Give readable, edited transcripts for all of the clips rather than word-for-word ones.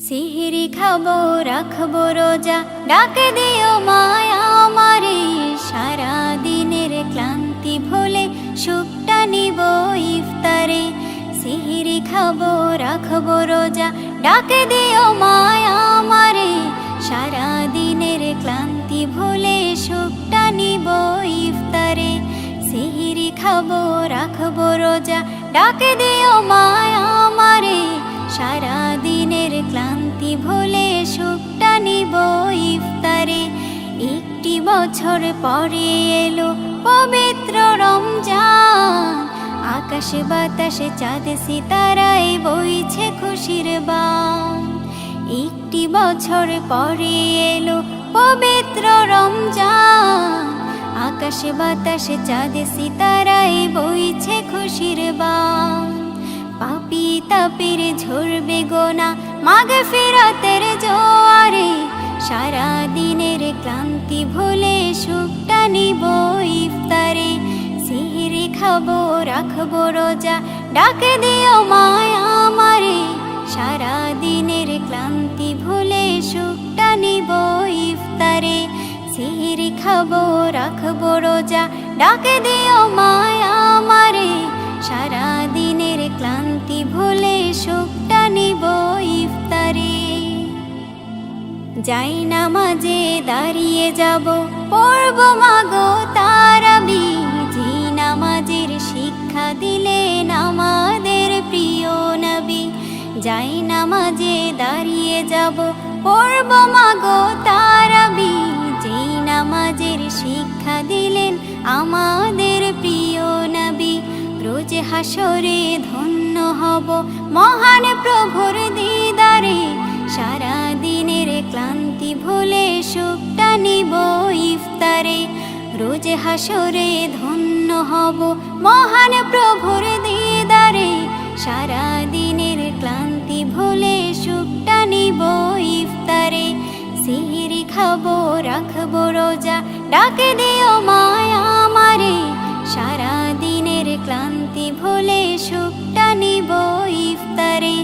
সিহরি খাবো রাখবো রোজা, ডাকে দিও মায়া আমারে। সারা দিনের ক্লান্তি ভুলে সুখটা নিব ইফতারে। সিহরি খাবো রাখবো রোজা, ডাকে দিও মায়া আমারে। সারা দিনের ক্লান্তি ভুলে সুখটা নিব ইফতারে। সিহরি খাবো রাখবো রোজা, ডাকে দিও মায়া আমারে। সারা দিনের ক্লান্তি ভুলে সুখটা নিব ইফতারে। একটি বছর পরে এলো পবিত্র রমজান, আকাশে বাতাসে চাঁদ সিতারায় বইছে খুশির বান। একটি বছর পরে এলো পবিত্র রমজান, আকাশে বাতাসে চাঁদ সিতারায় বইছে খুশির বান। পাপী তাপের ঝরবে গোনা মাগফিরাতের জোয়ারে। সারা দিনের ক্লান্তি ভুলে সুখটা নিব ইফতারে। সিহরি খাবো রাখবো রোজা, ডাকে দিও মায়া আমারে। সারা দিনের ক্লান্তি ভুলে সুখটা নিব ইফতারে। সিহরি খাবো রাখবো রোজা, ডাকে দিও মায়া আমারে। সারা দিনের ক্লান্তি ভুলে সুখটা নিব ইফতারে। যাই নামাজে দাঁড়িয়ে যাব, পড়ব মাগো তারাবি। যে নামাজের শিক্ষা দিলেন আমাদের প্রিয় নবী। যাই নামাজে দাঁড়িয়ে যাব, পড়ব মাগো তারাবি। যে নামাজের শিক্ষা দিলেন আমাদের প্রিয় নবী। রোজ হাসরে ধন্য হব মহান প্রভুর দিদারে। সারা দিনের ক্লান্তি ভুলে সুখটা নিব ইফতারে। রোজ হাসরে ধন্য হব মহান প্রভুর দিদারে। সারা দিনের ক্লান্তি ভুলে সুখটা নিব ইফতারে। সিহরি খাবো রাখবো রোজা, ডাকে দিও মায়া আমারে। সারা দিনের ক্লান্তি ভুলে সুখটা নিব ইফতারে।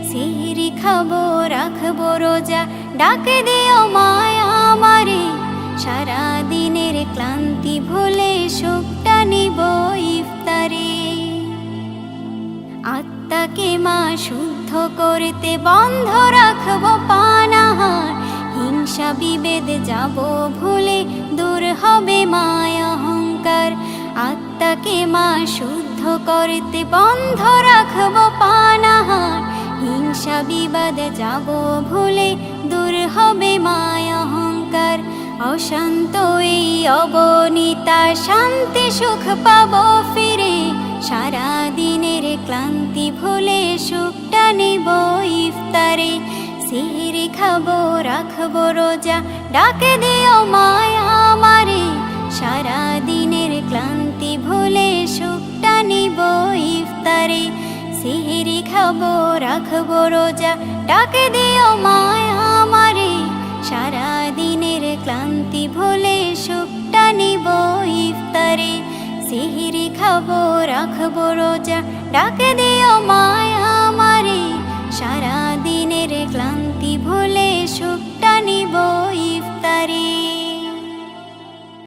সিহরি খাবো রাখবো রোজা, ডাকে দিও মায়া আমারে। সারা দিনের ক্লান্তি ভুলে সুখটা নিব ইফতারে। আত্মাকে মা শুদ্ধ করতে বন্ধ রাখবো পানাহার। হিংসা বিভেদ যাব ভুলে, দূর হবে মায়া অহংকার। আত্মাকে মা শুদ্ধ করতে বন্ধ রাখবো পানাহার। হিংসা বিবাদ যাব ভুলে, দূর হবে মায়া অহংকার। অশান্ত এই অবনীতা শান্তি সুখ পাবো ফিরে। সারা দিনের ক্লান্তি ভুলে সুখটা নিব ইফতারে। সিহরি খাবো রাখবো রোজা, ডাকে দিও মায়া আমারে। সারা দিনের ক্লান্তি ভুলে সুখটা নিব ইফতারে। সিহরি খাবো রাখবো রোজা, ডাকে দিও মায়া আমারে। সারা দিনের ক্লান্তি ভুলে সুখটা নিব ইফতারে। সিহরি খাবো রাখবো রোজা, ডাকে দিও মায়া আমারে। সারা দিনের ক্লান্তি ভুলে সুখটা নিব ইফতারে।